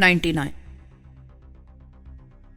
99।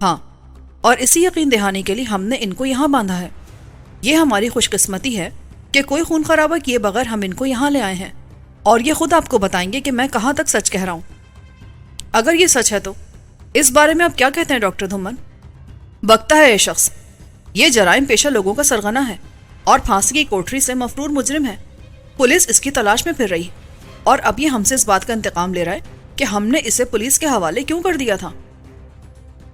ہاں، اور اسی یقین دہانی کے لیے ہم نے ان کو یہاں باندھا ہے۔ یہ ہماری خوش قسمتی ہے کہ کوئی خون خرابہ کیے بغیر ہم ان کو یہاں لے آئے ہیں، اور یہ خود آپ کو بتائیں گے کہ میں کہاں تک سچ کہہ رہا ہوں۔ اگر یہ سچ ہے تو اس بارے میں آپ کیا کہتے ہیں ڈاکٹر دھومن؟ بکتا ہے یہ شخص، یہ جرائم پیشہ لوگوں کا سرغنہ ہے اور پھانسی کی کوٹری سے مفرور مجرم ہے۔ پولیس اس کی تلاش میں پھر رہی ہے، اور اب یہ ہم سے اس بات کا انتقام لے رہا ہے کہ ہم نے اسے پولیس کے حوالے کیوں کر دیا تھا۔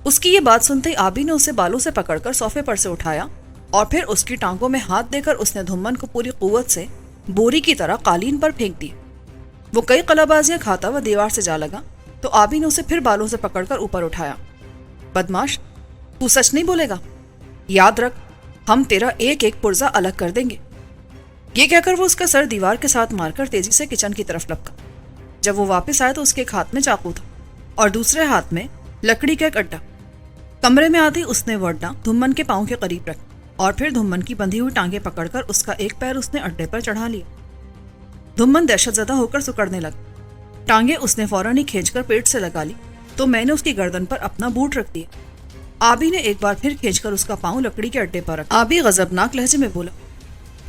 اس کی یہ بات سنتے ہی آبی نے اسے بالوں سے پکڑ کر صوفے پر سے اٹھایا، اور پھر اس کی ٹانگوں میں ہاتھ دے کر اس نے دھومن کو پوری قوت سے بوری کی طرح قالین پر پھینک دی۔ وہ کئی قلابازیاں کھاتا ہوا دیوار سے جا لگا تو آبی نے اسے پھر بالوں سے پکڑ کر اوپر اٹھایا۔ بدماش، تو سچ نہیں بولے گا؟ یاد رکھ، ہم تیرا ایک ایک پرزہ الگ کر دیں گے۔ یہ کہہ کر وہ اس کا سر دیوار کے ساتھ مار کر تیزی سے کچن کی طرف لپکا۔ جب وہ واپس آیا تو اس کے ایک ہاتھ میں چاقو تھا اور دوسرے ہاتھ میں لکڑی کا ایک اڈا۔ کمرے میں آتے اس نے وہ اڈا دھومن کے پاؤں کے قریب رکھا اور پھر دھومن کی بندھی ہوئی ٹانگیں پکڑ کر اس کا ایک پیر اس نے اڈے پر چڑھا لیا۔ دھومن دہشت زدہ ہو کر سکڑنے لگا۔ ٹانگیں اس نے فوراً ہی کھینچ کر پیٹ سے لگا لی تو میں نے اس کی گردن پر اپنا بوٹ رکھ دیا۔ آبی نے ایک بار پھر کھینچ کر اس کا پاؤں لکڑی کے اڈے پر رکھا۔ آبی غضبناک لہجے میں بولا،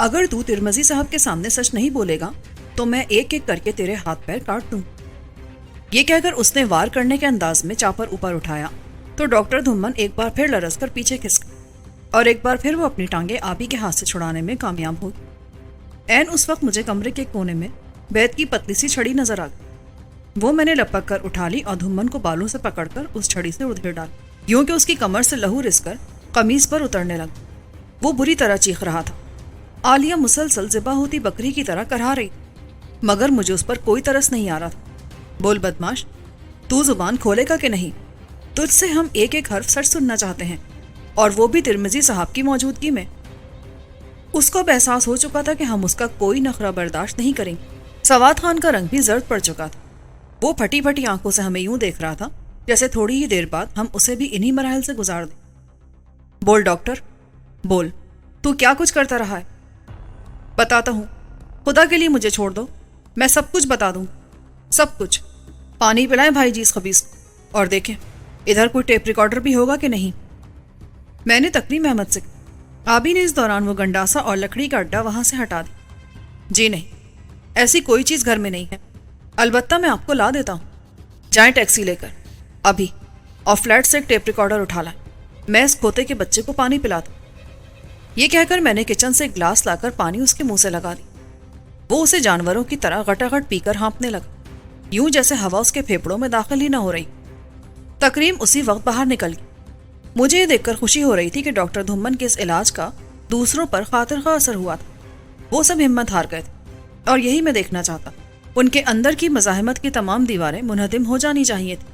اگر تو ترمذی صاحب کے سامنے سچ نہیں بولے گا تو میں ایک ایک کر کے تیرے ہاتھ پیر کاٹ دوں۔ یہ کہہ کر اس نے وار کرنے کے انداز میں چاپر اوپر اٹھایا تو ڈاکٹر دھومن ایک بار پھر لرز کر پیچھے کھسک اور ایک بار پھر وہ اپنی ٹانگیں آبی کے ہاتھ سے چھڑانے میں کامیاب ہوئی۔ عین اس وقت مجھے کمرے کے کونے میں بیت کی پتلی سی چھڑی نظر آ گئی۔ وہ میں نے لپک کر اٹھا لی اور دھومن کو بالوں سے پکڑ کر اس چھڑی سے ادھر ڈالا، یوں کہ اس کی کمر سے لہو رس کر قمیص پر اترنے لگا۔ وہ بری طرح چیخ رہا تھا۔ عالیہ مسلسل ذبح ہوتی بکری کی طرح کرہا رہی، مگر مجھے اس پر کوئی ترس نہیں آ رہا تھا۔ بول بدماش، تو زبان کھولے گا کہ نہیں؟ تجھ سے ہم ایک ایک حرف سچ سننا چاہتے ہیں، اور وہ بھی ترمذی صاحب کی موجودگی میں۔ اس کو اب احساس ہو چکا تھا کہ ہم اس کا کوئی نخرہ برداشت نہیں کریں گے۔ سواد خان کا رنگ بھی زرد پڑ چکا تھا۔ وہ پھٹی پھٹی آنکھوں سے ہمیں یوں دیکھ رہا تھا جیسے تھوڑی ہی دیر بعد ہم اسے بھی انہی مراحل سے گزار دیں۔ بول ڈاکٹر، بول، تو کیا کچھ کرتا رہا ہے؟ بتاتا ہوں، خدا کے لیے مجھے چھوڑ دو، میں سب کچھ بتا دوں، سب کچھ۔ پانی پلائیں بھائی جی اس خبیث کو، اور دیکھیں ادھر کوئی ٹیپ ریکارڈر بھی ہوگا کہ نہیں۔ میں نے تکریم احمد سے کہا۔ آبی نے اس دوران وہ گنڈاسا اور لکڑی کا اڈا وہاں سے ہٹا دیا۔ جی نہیں، ایسی کوئی چیز گھر میں نہیں ہے، البتہ میں آپ کو لا دیتا ہوں۔ جائیں ٹیکسی لے کر ابھی، اور فلیٹ سے ایک ٹیپ ریکارڈر اٹھا لائیں، میں اس کھوتے کے بچے کو پانی پلاتا ہوں۔ یہ کہہ کر میں نے کچن سے ایک گلاس لا کر پانی اس کے منہ سے لگا دی۔ وہ اسے جانوروں کی طرح گٹا گٹ پی کر ہانپنے لگا، یوں جیسے ہوا اس کے پھیپڑوں میں داخل ہی نہ ہو رہی۔ تکریم اسی وقت باہر نکل گئی۔ مجھے یہ دیکھ کر خوشی ہو رہی تھی کہ ڈاکٹر دھومن کے اس علاج کا دوسروں پر خاطر خواہ اثر ہوا تھا۔ وہ سب ہمت ہار گئے تھے، اور یہی میں دیکھنا چاہتا۔ ان کے اندر کی مزاحمت کی تمام دیواریں منہدم ہو جانی چاہیے تھی،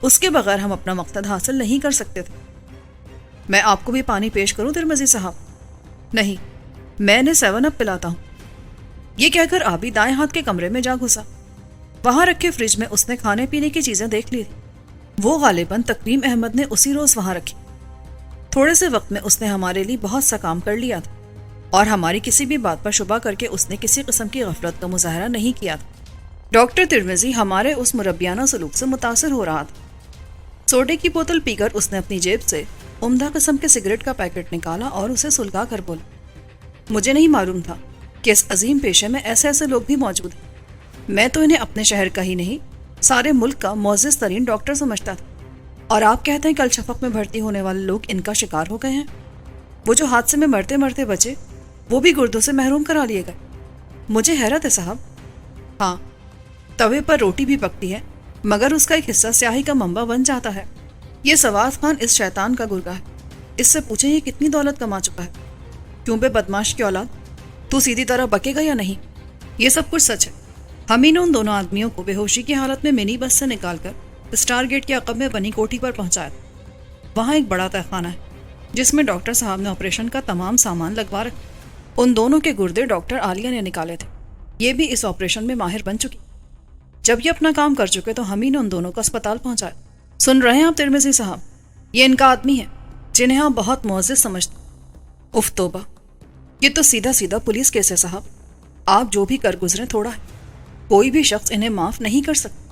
اس کے بغیر ہم اپنا مقصد حاصل نہیں کر سکتے تھے۔ میں آپ کو بھی پانی پیش کروں ترمذی صاحب؟ نہیں، میں نے 7 اپ پلاتا ہوں۔ یہ کہہ کر آبی دائیں ہاتھ کے کمرے میں جا گھسا۔ وہاں رکھے فریج میں اس نے کھانے پینے کی چیزیں دیکھ لی تھی۔ وہ غالباً تکریم احمد نے اسی روز وہاں رکھی۔ تھوڑے سے وقت میں اس نے ہمارے لیے بہت سا کام کر لیا تھا، اور ہماری کسی بھی بات پر شبہ کر کے اس نے کسی قسم کی غفلت کا مظاہرہ نہیں کیا تھا۔ ڈاکٹر ترمذی ہمارے اس مربیانہ سلوک سے متاثر ہو رہا تھا۔ سوڈے کی بوتل پی کر اس نے اپنی جیب سے عمدہ قسم کے سگریٹ کا پیکٹ نکالا اور اسے سلگا کر بولا، مجھے نہیں معلوم تھا کہ اس عظیم پیشے میں ایسے ایسے لوگ بھی موجود ہیں۔ میں تو انہیں اپنے شہر کا ہی نہیں، سارے ملک کا معزز ترین ڈاکٹر سمجھتا تھا، اور آپ کہتے ہیں کل شفق میں بھرتی ہونے والے لوگ ان کا شکار ہو گئے ہیں۔ وہ جو حادثے میں مرتے مرتے بچے، وہ بھی گردوں سے محروم کرا لیے گئے۔ مجھے حیرت ہے صاحب۔ ہاں، توے پر روٹی بھی پکتی ہے، مگر اس کا ایک حصہ سیاہی کا منبع بن جاتا ہے۔ یہ سواد خان اس شیطان کا گرگا ہے، اس سے پوچھیں یہ کتنی دولت کما چکا ہے۔ کیوں بے بدماش کی اولاد، تو سیدھی طرح بکے گا یا نہیں؟ یہ سب کچھ سچ ہے۔ ہم ہی نے ان دونوں آدمیوں کو بے ہوشی کی حالت میں منی بس سے نکال کر اسٹار گیٹ کے عقب میں بنی کوٹھی پر پہنچایا تھا۔ وہاں ایک بڑا تہخانہ ہے جس میں ڈاکٹر صاحب نے آپریشن کا تمام سامان لگوا رکھا۔ ان دونوں کے گردے ڈاکٹر عالیہ نے نکالے تھے، یہ بھی اس آپریشن میں ماہر بن چکی۔ جب یہ اپنا کام کر چکے تو ہم ہی نے ان دونوں کو اسپتال پہنچایا۔ سن رہے ہیں آپ ترمذی صاحب، یہ ان کا آدمی ہے جنہیں آپ بہت معزز سمجھتے۔ اف توبہ، یہ تو سیدھا سیدھا پولیس کیس ہے صاحب۔ آپ جو بھی کر گزرے تھوڑا ہے، کوئی بھی شخص انہیں معاف نہیں کر سکتا۔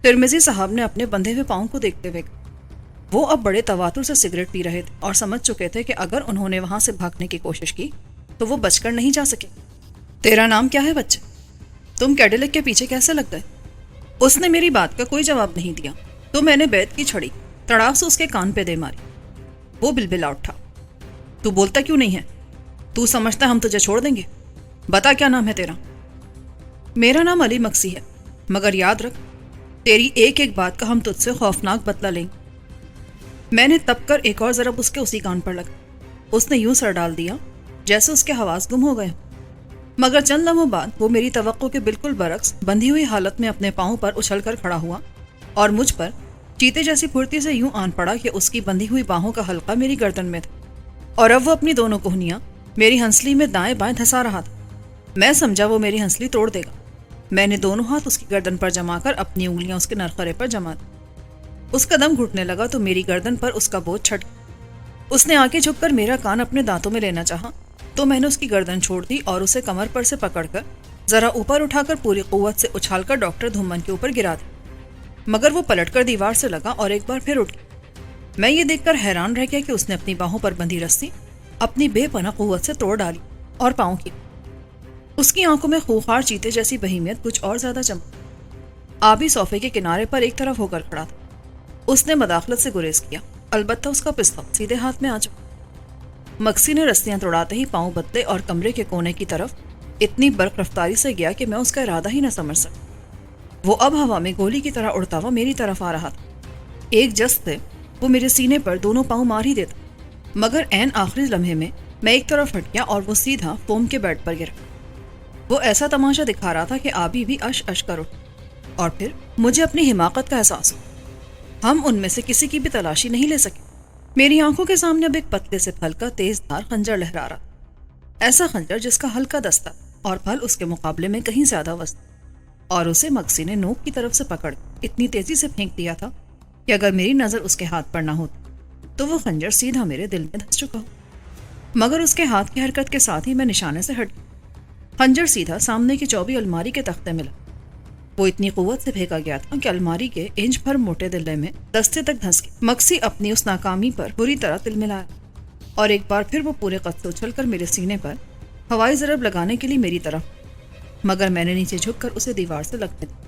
ترمذی صاحب نے اپنے بندھے ہوئے پاؤں کو دیکھتے ہوئے کہا، وہ اب بڑے تواتر سے سگریٹ پی رہے تھے اور سمجھ چکے تھے کہ اگر انہوں نے وہاں سے بھاگنے کی کوشش کی تو وہ بچ کر نہیں جا سکے۔ تیرا نام کیا ہے بچے؟ تم کیڈیلک کے پیچھے کیسے لگ گئے؟ اس نے میری بات کا کوئی جواب نہیں دیا تو میں نے بیت کی چھڑی تڑاک سے اس کے کان پہ دے ماری۔ وہ بلبلا اٹھا۔ تو بولتا کیوں نہیں ہے؟ تو سمجھتا ہم تجھے چھوڑ دیں گے؟ بتا کیا نام ہے تیرا؟ میرا نام علی مکسی ہے، مگر یاد رکھ تیری ایک ایک بات کا ہم تجھ سے خوفناک بدلہ لیں گے۔ میں نے تب کر ایک اور ضرب اس کے اسی کان پر لگا۔ اس نے یوں سر ڈال دیا جیسے اس کے حواس گم ہو گئے، مگر چند لمحوں بعد وہ میری توقع کے بالکل برعکس بندھی ہوئی حالت میں اپنے پاؤں پر اچھل کر کھڑا ہوا اور مجھ پر چیتے جیسی پھرتی سے یوں آن پڑا کہ اس کی بندھی ہوئی باہوں کا حلقہ میری گردن میں تھا، اور اب وہ اپنی دونوں کوہنیاں میری ہنسلی میں دائیں بائیں دھسا رہا تھا۔ میں سمجھا وہ میری ہنسلی توڑ دے گا۔ میں نے دونوں ہاتھ اس کی گردن پر جما کر اپنی انگلیاں اس کے نرخرے پر جما دی۔ اس کا دم گھٹنے لگا تو میری گردن پر اس کا بوجھ چھٹ گیا۔ اس نے آگے جھک کر میرا کان اپنے دانتوں میں لینا چاہا تو میں نے اس کی گردن چھوڑ دی اور اسے کمر پر سے پکڑ کر ذرا اوپر اٹھا کر پوری قوت سے اچھال کر ڈاکٹر دھمن کے اوپر گرا دیا، مگر وہ پلٹ کر دیوار سے لگا اور ایک بار پھر اٹھ گیا۔ میں یہ دیکھ کر حیران رہ گیا کہ اس نے اپنی باہوں پر بندھی رسی اپنی بے پناہ قوت سے توڑ ڈالی اور پاؤں کی۔ اس کی آنکھوں میں خوخار چیتے جیسی بہیمیت کچھ اور زیادہ چمکی۔ آبی صوفے کے کنارے پر ایک طرف ہو کر کھڑا تھا۔ اس نے مداخلت سے گریز کیا، البتہ اس کا پستول سیدھے ہاتھ میں آ چکا۔ مکسی نے رسیاں توڑاتے ہی پاؤں بدلے اور کمرے کے کونے کی طرف اتنی برق رفتاری سے گیا کہ میں اس کا ارادہ ہی نہ سمجھ سکا۔ وہ اب ہوا میں گولی کی طرح اڑتا ہوا میری طرف آ رہا تھا۔ ایک جست سے وہ میرے سینے پر دونوں پاؤں مار ہی دیتا، مگر عین آخری لمحے میں ایک طرف ہٹ گیا اور وہ سیدھا فوم کے بیڈ پر گرا۔ وہ ایسا تماشا دکھا رہا تھا کہ آبی بھی اش اش کر اٹھ، اور پھر مجھے اپنی حماقت کا احساس ہوا۔ ہم ان میں سے کسی کی بھی تلاشی نہیں لے سکے۔ میری آنکھوں کے سامنے اب ایک پتلے سے پھل کا تیز دھار خنجر لہرا رہا، ایسا خنجر جس کا ہلکا دستہ اور پھل اس کے مقابلے میں کہیں زیادہ وسط، اور اسے مکسی نے نوک کی طرف سے پکڑ اتنی تیزی سے پھینک دیا تھا کہ اگر میری نظر اس کے ہاتھ پر نہ ہوتی تو وہ خنجر سیدھا میرے دل میں دھس چکا ہو، مگر اس کے ہاتھ کی حرکت کے ساتھ ہی میں نشانے سے ہٹ گیا۔ خنجر سیدھا سامنے کی چوبی الماری کے تختے میں لگا۔ وہ اتنی قوت سے پھینکا گیا تھا کہ الماری کے انچ بھر موٹے دلے میں دستے تک دھنس گیا۔ مکسی اپنی اس ناکامی پر بری طرح تلملایا اور ایک بار پھر وہ پورے قد سے اچھل کر میرے سینے پر ہوائی ضرب لگانے کے لیے میری طرف، مگر میں نے نیچے جھک کر اسے دیوار سے لگنے دیا۔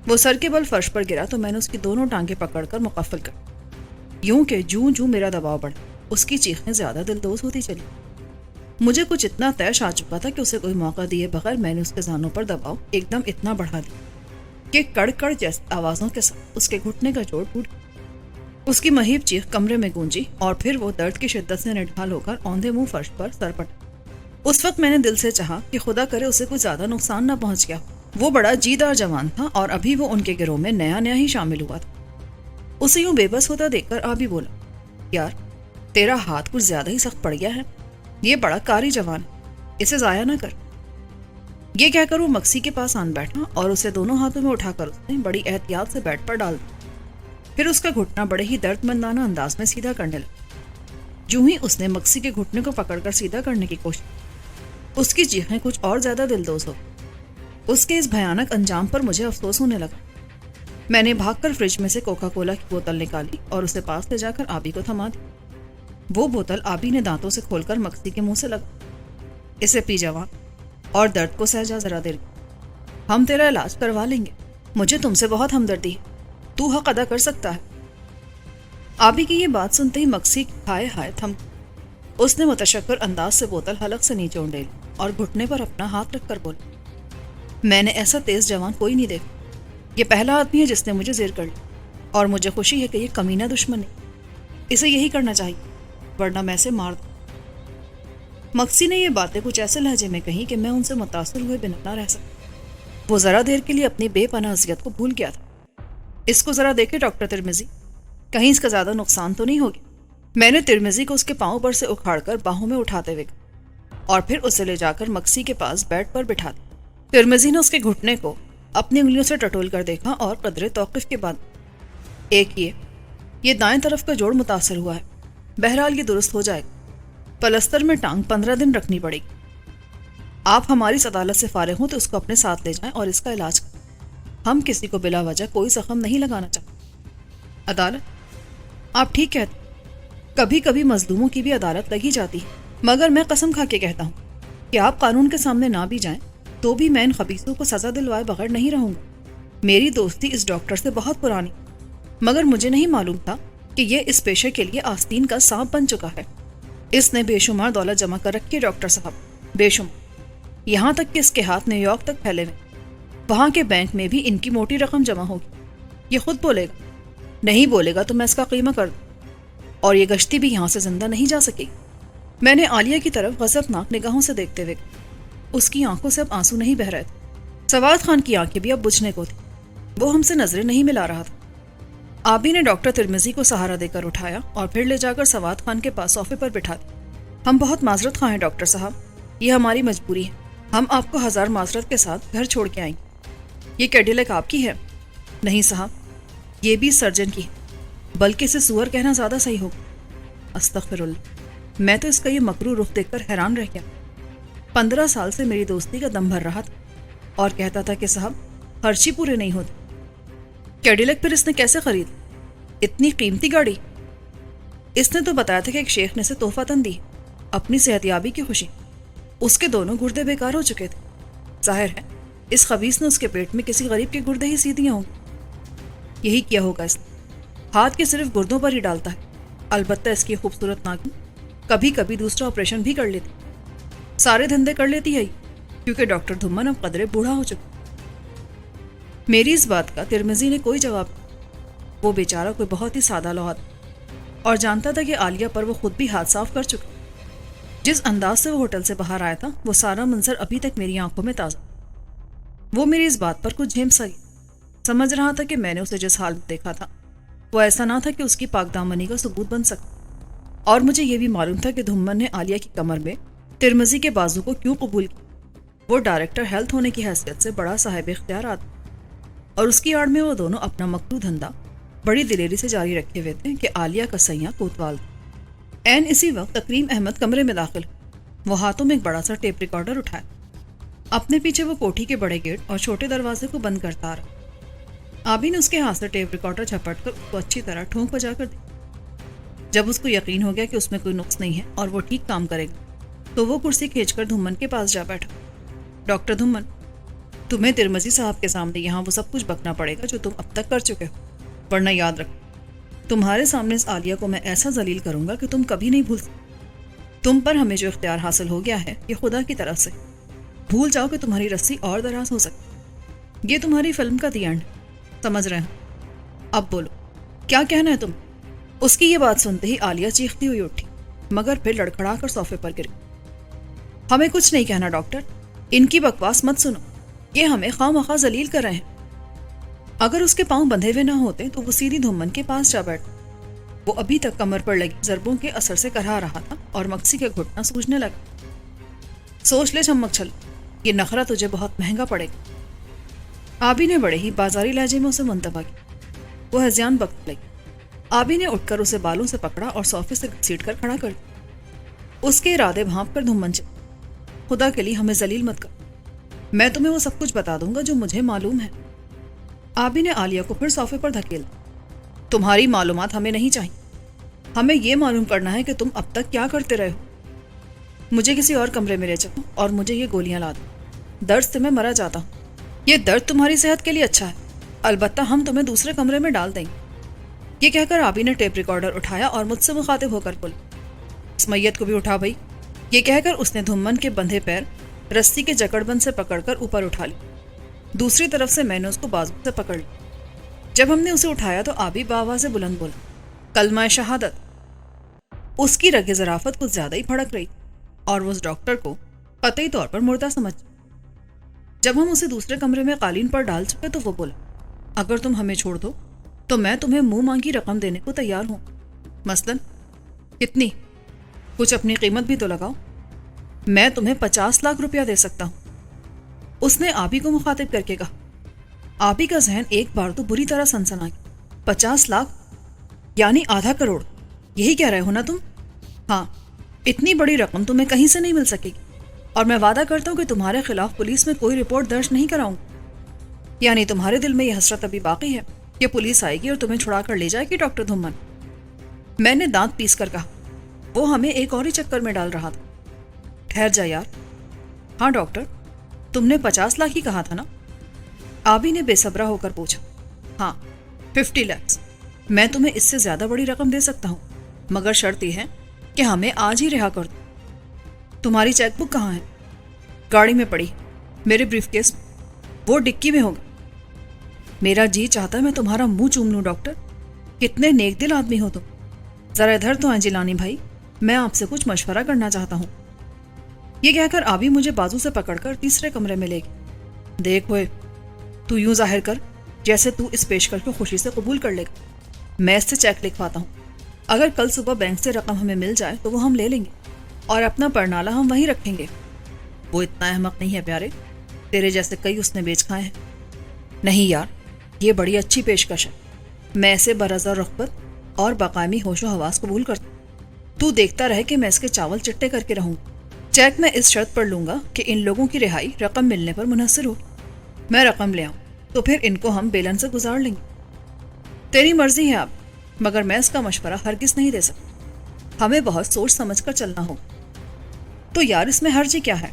وہ سر کے بل فرش پر گرا تو میں نے اس کی دونوں ٹانگیں پکڑ کر مقفل کر، یوں کہ جوں جوں میرا دباؤ بڑھا اس کی چیخیں زیادہ دلدوز ہوتی چلی۔ مجھے کچھ اتنا طیش آ چکا تھا کہ اسے کوئی موقع دیے بغیر میں نے اس کے زانوں پر دباؤ ایک دم اتنا بڑھا دیا کہ کڑ کڑ جیسی آوازوں کے ساتھ اس کے گھٹنے کا جوڑ ٹوٹ گیا۔ اس کی مہیب چیخ کمرے میں گونجی اور پھر وہ درد کی شدت سے نڈھال ہو کر اوندھے منہ فرش پر سر پٹا۔ اس وقت میں نے دل سے چاہا کہ خدا کرے اسے کوئی زیادہ نقصان نہ پہنچ گیا۔ وہ بڑا جیدار جوان تھا اور ابھی وہ ان کے گروہ میں نیا نیا ہی شامل ہوا تھا۔ اسے یوں بے بس ہوتا دیکھ کر آبی بولا، یار تیرا ہاتھ کچھ زیادہ ہی سخت پڑ گیا ہے، یہ بڑا کاری جوان ہے، اسے ضائع نہ کر۔ یہ کہہ کر وہ مکسی کے پاس آن بیٹھا اور اسے دونوں ہاتھوں میں اٹھا کر اس نے بڑی احتیاط سے بیڈ پر ڈال دیا۔ پھر اس کا گھٹنا بڑے ہی درد مندانہ انداز میں سیدھا کرنے لگا۔ جو ہی اس نے مکسی کے گھٹنے کو پکڑ کر سیدھا کرنے کی کوشش، اس کی چیخیں کچھ اور زیادہ دلدوز ہو۔ اس کے اس بھیانک انجام پر مجھے افسوس ہونے لگا۔ میں نے بھاگ کر فریج میں سے کوکا کولا کی بوتل نکالی اور اسے پاس لے جا کر آبی کو تھما دی۔ وہ بوتل آبی نے دانتوں سے کھول کر مکسی کے منہ سے لگا۔ اسے پی جوان اور درد کو سہ جا ذرا دیر، ہم تیرا علاج کروا لیں گے، مجھے تم سے بہت ہمدردی ہے، تو حق ادا کر سکتا ہے۔ آبی کی یہ بات سنتے ہی مکسی ہائے ہائے تھم، اس نے متشکر انداز سے بوتل حلق سے نیچے اونڈیلی اور گھٹنے پر اپنا ہاتھ رکھ کر بولی، میں نے ایسا تیز جوان کوئی نہیں دیکھا، یہ پہلا آدمی ہے جس نے مجھے زیر کر لیا، اور مجھے خوشی ہے کہ یہ کمینہ دشمن نہیں، اسے یہی کرنا چاہیے ورنہ میں اسے مار دوں۔ مکسی نے یہ باتیں کچھ ایسے لہجے میں کہیں کہ میں ان سے متاثر ہوئے بنا نہ رہ سکا۔ وہ ذرا دیر کے لیے اپنی بے پناہ اذیت کو بھول گیا تھا۔ اس کو ذرا دیکھے ڈاکٹر ترمذی، کہیں اس کا زیادہ نقصان تو نہیں ہوگی؟ میں نے ترمذی کو اس کے پاؤں پر سے اکھاڑ کر باہوں میں اٹھاتے ہوئے اور پھر اسے لے جا کر مکسی کے پاس بیڈ پر بٹھا دیا۔ ترمذی نے اس کے گھٹنے کو اپنی انگلیوں سے ٹٹول کر دیکھا اور قدرے توقف کے بعد، ایک یہ دائیں طرف کا جوڑ متاثر ہوا ہے، بہرحال یہ درست ہو جائے گا، پلستر میں ٹانگ 15 دن رکھنی پڑے گی۔ آپ ہماری عدالت سے فارغ ہوں تو اس کو اپنے ساتھ لے جائیں اور اس کا علاج کریں، ہم کسی کو بلا وجہ کوئی زخم نہیں لگانا چاہتے۔ عدالت؟ آپ ٹھیک کہتے، کبھی کبھی مظلوموں کی بھی عدالت لگی جاتی ہے، مگر میں قسم کھا کے کہتا ہوں کہ آپ قانون کے سامنے نہ بھی جائیں تو بھی میں ان خبیثوں کو سزا دلوائے بغیر نہیں رہوں گا۔ میری دوستی اس ڈاکٹر سے بہت پرانی، مگر مجھے نہیں معلوم تھا کہ یہ اس پیشے کے لیے آستین کا سانپ بن چکا ہے۔ اس نے بے شمار دولت جمع کر رکھی ہے ڈاکٹر صاحب، بے شمار، یہاں تک کہ اس کے ہاتھ نیو یارک تک پھیلے ہوئے، وہاں کے بینک میں بھی ان کی موٹی رقم جمع ہوگی۔ یہ خود بولے گا، نہیں بولے گا تو میں اس کا قیمہ کر دوں، اور یہ گشتی بھی یہاں سے زندہ نہیں جا سکے گی۔ میں نے عالیہ کی طرف غضبناک نگاہوں سے دیکھتے ہوئے، اس کی آنکھوں سے اب آنسو نہیں بہہ رہے تھے، سواد خان کی آنکھیں بھی اب بجھنے کو تھی، وہ ہم سے نظریں نہیں ملا رہا تھا۔ آبی نے ڈاکٹر ترمزی کو سہارا دے کر اٹھایا اور پھر لے جا کر سواد خان کے پاس صوفے پر بٹھا دیا۔ ہم بہت معذرت خواہ ہیں ڈاکٹر صاحب، یہ ہماری مجبوری ہے، ہم آپ کو ہزار معذرت کے ساتھ گھر چھوڑ کے آئیں گے۔ یہ کیڈیلک آپ کی ہے؟ نہیں صاحب، یہ بھی سرجن کی ہے، بلکہ اسے سور کہنا زیادہ صحیح ہوگا۔ استغفر اللہ، میں تو اس کا یہ مکروہ رخ دیکھ کر حیران رہ گیا۔ 15 سال سے میری دوستی کا دم بھر رہا تھا اور کہتا تھا کہ صاحب خرچی پورے نہیں ہوتے۔ کیڈیلک پھر اس نے کیسے خرید؟ اتنی قیمتی گاڑی؟ اس نے تو بتایا تھا کہ ایک شیخ نے اسے تحفتاً دی، اپنی صحت یابی کی خوشی۔ اس کے دونوں گردے بیکار ہو چکے تھے، ظاہر ہے اس خبیث نے اس کے پیٹ میں کسی غریب کے گردے ہی سی دیے ہوں گے۔ یہی کیا ہوگا اس نے، ہاتھ کے صرف گردوں پر ہی ڈالتا ہے۔ البتہ اس کی خوبصورت ناگن کبھی کبھی دوسرا آپریشن بھی کر لیتی، سارے دھندے کر لیتی ہے، کیونکہ ڈاکٹر دھمن اب قدرے بوڑھا ہو چکا۔ میری اس بات کا ترمزی نے کوئی جواب نہیں۔ وہ بیچارہ کوئی بہت ہی سادہ لوہا تھا اور جانتا تھا کہ عالیہ پر وہ خود بھی ہاتھ صاف کر چکا۔ جس انداز سے وہ ہوٹل سے باہر آیا تھا وہ سارا منظر ابھی تک میری آنکھوں میں تازہ۔ وہ میری اس بات پر کچھ جھیم سا گیا، سمجھ رہا تھا کہ میں نے اسے جس حال میں دیکھا تھا وہ ایسا نہ تھا کہ اس کی پاک دامنی کا ثبوت بن سکتا، اور مجھے یہ بھی معلوم تھا کہ دھمن نے عالیہ کی کمر میں ترمزی کے بازو کو کیوں قبول کیا۔ وہ ڈائریکٹر ہیلتھ ہونے کی حیثیت سے بڑا صاحب اختیارات، اور اس کی آڑ میں وہ دونوں اپنا مکروہ دھندا بڑی دلیری سے جاری رکھے ہوئے تھے کہ عالیہ کا سیاں کوتوال تھا۔ عین اسی وقت تکریم احمد کمرے میں داخل ہوئے، وہ ہاتھوں میں ایک بڑا سا ٹیپ ریکارڈر اٹھایا، اپنے پیچھے وہ کوٹھی کے بڑے گیٹ اور چھوٹے دروازے کو بند کرتا رہا۔ آبی نے اس کے ہاتھ سے ٹیپ ریکارڈر جھپٹ کر اس کو اچھی طرح ٹھونک بجا کر دی۔ جب اس کو یقین ہو گیا کہ اس میں کوئی نقص نہیں ہے اور وہ ٹھیک کام کرے گا تو وہ کرسی کھینچ کر دھمن کے پاس جا بیٹھا۔ ڈاکٹر دھمن، تمہیں ترمزی صاحب کے سامنے یہاں وہ سب کچھ بکنا پڑے گا جو تم اب تک کر چکے ہو، ورنہ یاد رکھو تمہارے سامنے اس عالیہ کو میں ایسا ذلیل کروں گا کہ تم کبھی نہیں بھول سکتے۔ تم پر ہمیں جو اختیار حاصل ہو گیا ہے یہ خدا کی طرف سے، بھول جاؤ کہ تمہاری رسی اور دراز ہو سکتی۔ یہ تمہاری فلم کا دی اینڈ، سمجھ رہے ہیں؟ اب بولو کیا کہنا ہے تم؟ اس کی یہ بات سنتے ہی عالیہ چیختی ہوئی اٹھی، مگر پھر لڑکھڑا کر صوفے پر گر گئی۔ ہمیں کچھ نہیں کہنا ڈاکٹر، ان کی بکواس مت سنو، یہ ہمیں خواہ مخواہ ذلیل کر رہے ہیں۔ اگر اس کے پاؤں بندھے ہوئے نہ ہوتے تو وہ سیدھی دھمن کے پاس جا بیٹھتا۔ وہ ابھی تک کمر پر لگی ضربوں کے اثر سے کرہا رہا تھا اور مکسی کا گھٹنا سوجنے لگا۔ سوچ لے چمک چھل، یہ نخرہ تجھے بہت مہنگا پڑے گا۔ آبی نے بڑے ہی بازاری لہجے میں اسے منتبہ کیا۔ وہ ہذیان بکنے لگی۔ آبی نے اٹھ کر اسے بالوں سے پکڑا اور صوفے سے گھسیٹ کر کھڑا کر دیا۔ اس کے ارادے بھانپ کر دھمن چلا، خدا کے لیے ہمیں ذلیل مت کر، میں تمہیں وہ سب کچھ بتا دوں گا جو مجھے معلوم ہے۔ آبی نے عالیہ کو پھر صوفے پر دھکیلا۔ تمہاری معلومات ہمیں نہیں چاہیے، ہمیں یہ معلوم کرنا ہے کہ تم اب تک کیا کرتے رہے ہو۔ مجھے کسی اور کمرے میں لے چلو اور مجھے یہ گولیاں لا دو، درد سے میں مرا جاتا ہوں۔ یہ درد تمہاری صحت کے لیے اچھا ہے، البتہ ہم تمہیں دوسرے کمرے میں ڈال دیں گے۔ یہ کہہ کر آبی نے ٹیپ ریکارڈر اٹھایا اور مجھ سے مخاطب ہو کر بولی، اس میت کو بھی اٹھا بھائی۔ یہ کہہ کر اس نے دھمن کے بندھے پیر رسی کے جکڑ بند سے پکڑ کر اوپر اٹھا لی، دوسری طرف سے میں نے اس کو بازو سے پکڑ لی۔ جب ہم نے اسے اٹھایا تو آبی بآواز بلند بولا، کلمہ شہادت۔ اس کی رگ ظرافت کچھ زیادہ ہی بھڑک رہی اور وہ اس ڈاکٹر کو قطعی طور پر مردہ سمجھ۔ جب ہم اسے دوسرے کمرے میں قالین پر ڈال چکے تو وہ بولا، اگر تم ہمیں چھوڑ دو تو میں تمہیں منہ مانگی رقم دینے کو تیار ہوں، مثلاً کتنی؟ کچھ اپنی قیمت بھی تو لگاؤ۔ میں تمہیں 50 لاکھ روپیہ دے سکتا ہوں۔ اس نے آبی کو مخاطب کر کے کہا۔ آبی کا ذہن ایک بار تو بری طرح سنسنا گیا۔ 50 لاکھ یعنی آدھا کروڑ، یہی کہہ رہے ہو نا تم؟ ہاں، اتنی بڑی رقم تمہیں کہیں سے نہیں مل سکے گی، اور میں وعدہ کرتا ہوں کہ تمہارے خلاف پولیس میں کوئی رپورٹ درج نہیں کراؤں گا۔ یعنی تمہارے دل میں یہ حسرت ابھی باقی ہے کہ پولیس آئے گی اور تمہیں چھڑا کر لے جائے گی ڈاکٹر دھمن؟ میں نے دانت پیس کر کہا۔ وہ ہمیں ایک اور ہی چکر میں ڈال رہا تھا۔ ٹھہر جا یار۔ ہاں ڈاکٹر، تم نے 50 لاکھ ہی کہا تھا نا؟ آبی نے بے صبرا ہو کر پوچھا۔ ہاں 50 لاکھ۔ میں تمہیں اس سے زیادہ بڑی رقم دے سکتا ہوں، مگر شرط یہ ہے کہ ہمیں آج ہی رہا کر دو۔ تمہاری چیک بک کہاں ہے؟ گاڑی میں پڑی، میرے بریف کیس، وہ ڈکی میں ہوگا۔ میرا جی چاہتا ہے میں تمہارا منہ چوم لوں ڈاکٹر، کتنے نیک دل آدمی ہو تم۔ ذرا ادھر تو آئیں جیلانی بھائی، میں آپ سے کچھ مشورہ کرنا چاہتا ہوں۔ یہ کہہ کر آبی مجھے بازو سے پکڑ کر تیسرے کمرے میں لے گئی۔ دیکھ ہوئے، تو یوں ظاہر کر جیسے تو اس پیشکش کو خوشی سے قبول کر لے گا۔ میں اس سے چیک لکھواتا ہوں، اگر کل صبح بینک سے رقم ہمیں مل جائے تو وہ ہم لے لیں گے اور اپنا پرنالہ ہم وہیں رکھیں گے۔ وہ اتنا احمق نہیں ہے پیارے، تیرے جیسے کئی اس نے بیچ کھائے ہیں۔ نہیں یار، یہ بڑی اچھی پیشکش ہے، میں اسے برضا رغبت اور بقائمی ہوش و حواس قبول کرتا ہوں۔ تو دیکھتا رہے کہ میں اس کے چاول چٹے کر کے رہوں۔ چیک میں اس شرط پر لوں گا کہ ان لوگوں کی رہائی رقم ملنے پر منحصر ہو۔ میں رقم لے آؤں تو پھر ان کو ہم بیلن سے گزار لیں گے۔ تیری مرضی ہے آپ، مگر میں اس کا مشورہ ہرگز نہیں دے سکتا۔ ہمیں بہت سوچ سمجھ کر چلنا ہوگا۔ تو یار اس میں حرج کیا ہے؟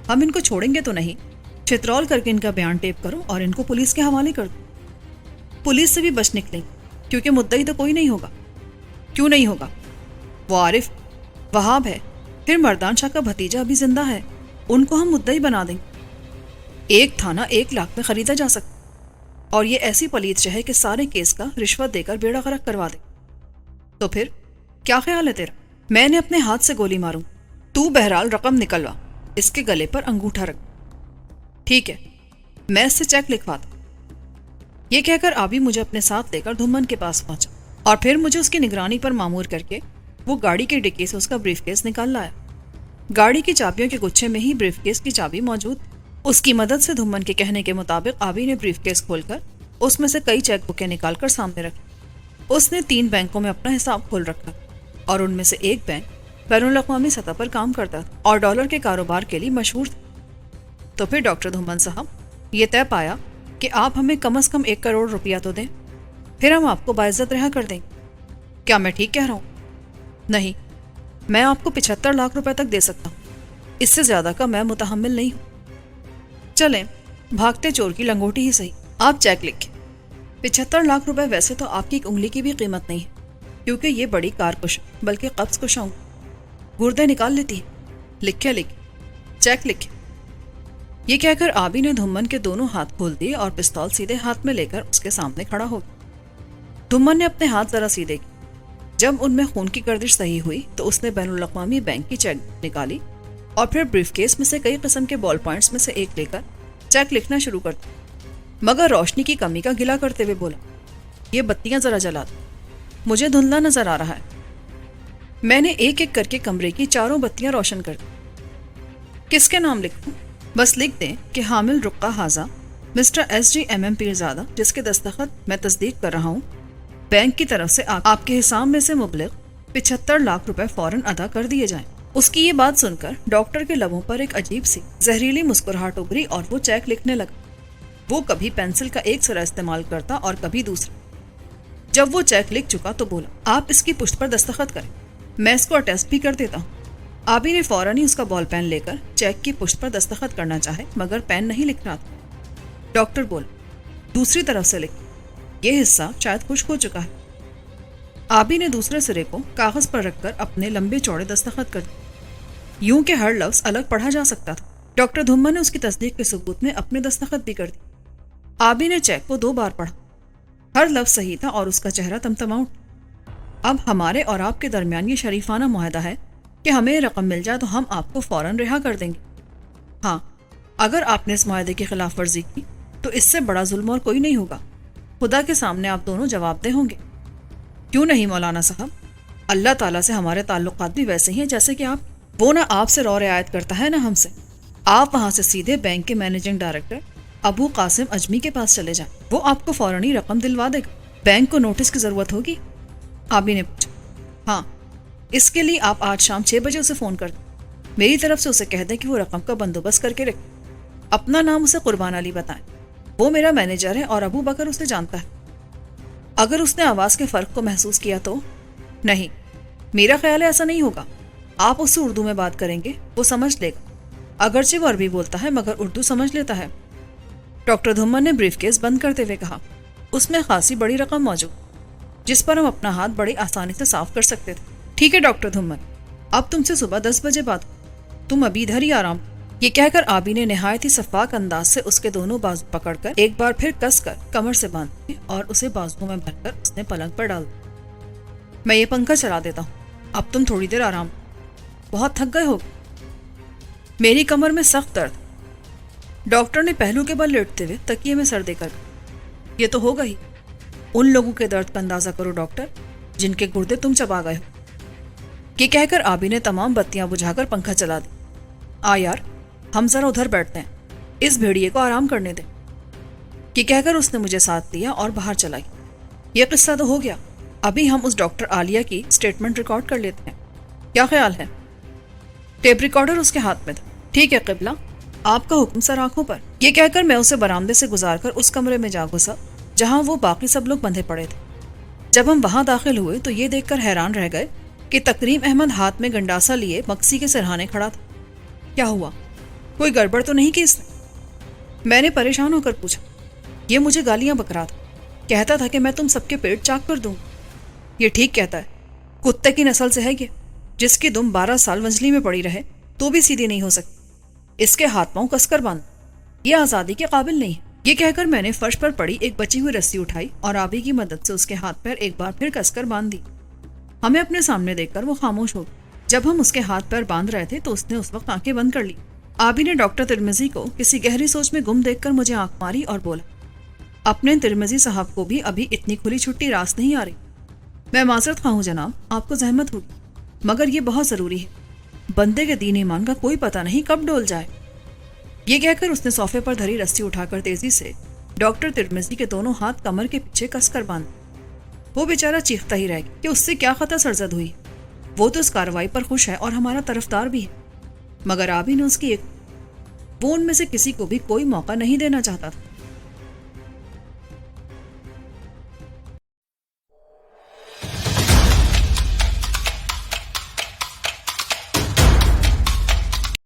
ہم ان کو چھوڑیں گے تو نہیں، چترول کر کے ان کا بیان ٹیپ کرو اور ان کو پولیس کے حوالے کر دو۔ پولیس سے بھی بچ نکلیں کیونکہ مدعی تو کوئی نہیں ہوگا۔ کیوں نہیں ہوگا؟ وہ عارف وہاب ہے، پھر مردان شاہ کا بھتیجا ابھی زندہ ہے، ان کو ہم مدعی بنا دیں گے۔ ایک تھانہ 1 لاکھ میں خریدا جا سکتا، اور یہ ایسی پلیت شہ ہے کہ سارے کیس کا رشوت دے کر بیڑا غرق کروا دے۔ تو پھر کیا خیال ہے تیرا؟ میں نے اپنے ہاتھ سے گولی ماروں، تو بہرحال رقم نکلوا، اس کے گلے پر انگوٹھا رکھ۔ ٹھیک ہے، میں اس سے چیک لکھواتا۔ یہ کہہ کر آبی مجھے اپنے ساتھ لے کر دھمن کے پاس پہنچا اور پھر مجھے اس کی نگرانی پر مامور کر کے وہ گاڑی کے ڈکی سے اس کا بریف کیس نکال لایا۔ گاڑی کی چابیوں کے گچھے میں ہی بریف کیس کی چابی موجود۔ اس کی مدد سے دھمن کے کہنے کے مطابق آبی نے بریف کیس کھول کر اس میں سے کئی چیک بکیں نکال کر سامنے رکھی۔ اس نے 3 بینکوں میں اپنا حساب کھول رکھا اور ان میں سے ایک بینک بین الاقوامی سطح پر کام کرتا تھا اور ڈالر کے کاروبار کے لیے مشہور تھا۔ تو پھر ڈاکٹر دھمن صاحب، یہ طے پایا کہ آپ ہمیں کم از کم 1 کروڑ روپیہ تو دیں، پھر ہم آپ کو باعزت رہا کر دیں گے۔ کیا میں ٹھیک کہہ رہا ہوں؟ نہیں، میں آپ کو 75 لاکھ روپے تک دے سکتا ہوں، اس سے زیادہ کا میں متحمل نہیں ہوں۔ چلیں، بھاگتے چور کی لنگوٹی ہی صحیح، آپ چیک لکھیں۔ 75 لاکھ روپے ویسے تو آپ کی ایک انگلی کی بھی قیمت نہیں ہے، کیونکہ یہ بڑی کارکش بلکہ قبض کشا ہوں، گردے نکال لیتی ہے۔ لکھے چیک لکھے۔ یہ کہہ کر آبی نے دھمن کے دونوں ہاتھ کھول دیے اور پستول سیدھے ہاتھ میں لے کر اس کے سامنے کھڑا ہو گیا۔ دھمن نے اپنے ہاتھ ذرا سیدھے کیے۔ جب ان میں خون کی گردش صحیح ہوئی تو اس نے بین الاقوامی بینک کی چیک نکالی اور پھر بریف کیس میں سے کئی قسم کے بال پوائنٹس میں سے ایک لے کر چیک لکھنا شروع کر دیا، مگر روشنی کی کمی کا گلا کرتے ہوئے بولا، یہ بتیاں ذرا جلا دو، مجھے دھندلا نظر آ رہا ہے۔ میں نے ایک ایک کر کے کمرے کی چاروں بتیاں روشن کر دی۔ کس کے نام لکھوں؟ بس لکھ دیں کہ حامل رقہ حاضہ مسٹر SG MM پیرزادہ، جس کے دستخط میں تصدیق کر رہا ہوں، بینک کی طرف سے آپ کے حساب میں سے مبلغ 75 لاکھ روپے فوراً ادا کر دیے جائیں۔ اس کی یہ بات سن کر ڈاکٹر کے لبوں پر ایک عجیب سی زہریلی مسکراہٹ ابھری اور وہ چیک لکھنے لگا۔ وہ کبھی پینسل کا ایک سرا استعمال کرتا اور کبھی دوسرا۔ جب وہ چیک لکھ چکا تو بولا، آپ اس کی پشت پر دستخط کریں، میں اس کو اٹیسٹ بھی کر دیتا ہوں۔ آبی نے فوراً ہی اس کا بال پین لے کر چیک کی پشت پر دستخط کرنا چاہے، مگر پین نہیں لکھ رہا تھا۔ ڈاکٹر بولا، دوسری طرف سے لکھ، یہ حصہ شاید خشک ہو چکا ہے۔ آبی نے دوسرے سرے کو کاغذ پر رکھ کر اپنے لمبے چوڑے دستخط کر دیے، یوں کہ ہر لفظ الگ پڑھا جا سکتا تھا۔ ڈاکٹر دھمن نے اس کی تصدیق کے ثبوت میں اپنے دستخط بھی کر دی۔ آبی نے چیک کو 2 بار پڑھا، ہر لفظ صحیح تھا اور اس کا چہرہ تمتما اٹھا۔ اب ہمارے اور آپ کے درمیان یہ شریفانہ معاہدہ ہے کہ ہمیں رقم مل جائے تو ہم آپ کو فوراً رہا کر دیں گے۔ ہاں، اگر آپ نے اس معاہدے کی خلاف ورزی کی تو اس سے بڑا ظلم اور کوئی نہیں ہوگا، خدا کے سامنے آپ دونوں جواب دہ ہوں گے۔ کیوں نہیں مولانا صاحب، اللہ تعالیٰ سے ہمارے تعلقات بھی ویسے ہی ہیں جیسے کہ آپ، وہ نہ آپ سے رو رعایت کرتا ہے نہ ہم سے۔ آپ وہاں سے سیدھے بینک کے مینیجنگ ڈائریکٹر ابو قاسم اجمی کے پاس چلے جائیں، وہ آپ کو فوراً ہی رقم دلوا دے گا۔ بینک کو نوٹس کی ضرورت ہوگی؟ آبی نے پوچھا۔ ہاں، اس کے لیے آپ آج شام 6 بجے اسے فون کر دیں، میری طرف سے اسے کہہ دیں کہ وہ رقم کا بندوبست کر کے رکھے۔ اپنا نام اسے قربان علی بتائیں، وہ میرا مینیجر ہے اور ابو بکر اسے جانتا ہے۔ اگر اس نے آواز کے فرق کو محسوس کیا تو نہیں، میرا خیال ہے ایسا نہیں ہوگا. آپ اس سے اردو میں بات کریں گے، وہ سمجھ لے گا. اگرچہ وہ عربی بولتا ہے مگر اردو سمجھ لیتا ہے. ڈاکٹر دھومن نے بریف کیس بند کرتے ہوئے کہا. اس میں خاصی بڑی رقم موجود جس پر ہم اپنا ہاتھ بڑی آسانی سے صاف کر سکتے تھے. ٹھیک ہے ڈاکٹر دھومن، اب تم سے صبح 10 بجے بات ہو. تم ابھی ادھر ہی آرام. یہ کہہ کر آبی نے نہایت ہی شفاق انداز سے اس کے دونوں بازو پکڑ کر ایک بار پھر کس کر کمر سے باندھ اور اسے بازو میں بھر کر اس نے پلنگ پر ڈال دیا. میں یہ پنکھا چلا دیتا ہوں، اب تم تھوڑی دیر آرام. بہت تھک گئے ہو. میری کمر میں سخت درد. ڈاکٹر نے پہلو کے بل لیٹتے ہوئے تکیے میں سر دے کر. یہ تو ہوگا ہی. ان لوگوں کے درد کا اندازہ کرو ڈاکٹر جن کے گردے تم چبا گئے ہو. یہ کہہ کر آبی نے تمام بتیاں بجھا کر پنکھا چلا دی. یار، ہم ذرا ادھر بیٹھتے ہیں، اس بھیڑیے کو آرام کرنے دیں. یہ کہہ کر اس نے مجھے ساتھ لیا اور باہر چلائی. یہ قصہ تو ہو گیا، ابھی ہم اس ڈاکٹر عالیہ کی اسٹیٹمنٹ ریکارڈ کر لیتے ہیں. کیا خیال ہے؟ ٹیپ ریکارڈر اس کے ہاتھ میں تھا. ٹھیک ہے قبلہ، آپ کا حکم سر آنکھوں پر. یہ کہہ کر میں اسے برآمدے سے گزار کر اس کمرے میں جا گھسا جہاں وہ باقی سب لوگ بندھے پڑے تھے. جب ہم وہاں داخل ہوئے تو یہ دیکھ کر حیران رہ گئے کہ تکریم احمد ہاتھ میں گنڈاسا لیے مکسی کے سرہانے کھڑا تھا. کیا ہوا؟ کوئی گڑبڑ تو نہیں کی اس نے؟ میں نے پریشان ہو کر پوچھا. یہ مجھے گالیاں بک رہا تھا، کہتا تھا کہ میں تم سب کے پیٹ چاک کر دوں. یہ ٹھیک کہتا ہے، کتے کی نسل سے ہے یہ، جس کی دم 12 سال منجلی میں پڑی رہے تو بھی سیدھی نہیں ہو سکتی. اس کے ہاتھ پاؤں کس کر باندھ، یہ آزادی کے قابل نہیں. یہ کہہ کر میں نے فرش پر پڑی ایک بچی ہوئی رسی اٹھائی اور آبی کی مدد سے اس کے ہاتھ پیر ایک بار پھر کس کر باندھ دی. ہمیں اپنے سامنے دیکھ کر وہ خاموش ہو گئی. جب ہم اس کے ہاتھ پیر باندھ رہے تھے تو اس نے اس وقت آنکھیں بند کر لی. آبی نے ڈاکٹر ترمزی کو کسی گہری سوچ میں گم دیکھ کر مجھے آنکھ ماری اور بولا. اپنے ترمزی صاحب کو بھی ابھی اتنی کھلی چھٹی راست نہیں آ رہی. میں معذرت خواہ ہوں جناب، آپ کو زحمت ہوگی، مگر یہ بہت ضروری ہے. بندے کے دین ایمان کا کوئی پتہ نہیں کب ڈول جائے. یہ کہہ کر اس نے صوفے پر دھری رسی اٹھا کر تیزی سے ڈاکٹر ترمزی کے دونوں ہاتھ کمر کے پیچھے کس کر باندھ. وہ بیچارہ چیختا ہی رہ گیا کہ اس سے کیا خطا سرزد ہوئی. وہ تو اس کارروائی پر خوش ہے اور ہمارا طرفدار بھی ہے، مگر آبی نے اس کی ایک وہ ان میں سے کسی کو بھی کوئی موقع نہیں دینا چاہتا تھا.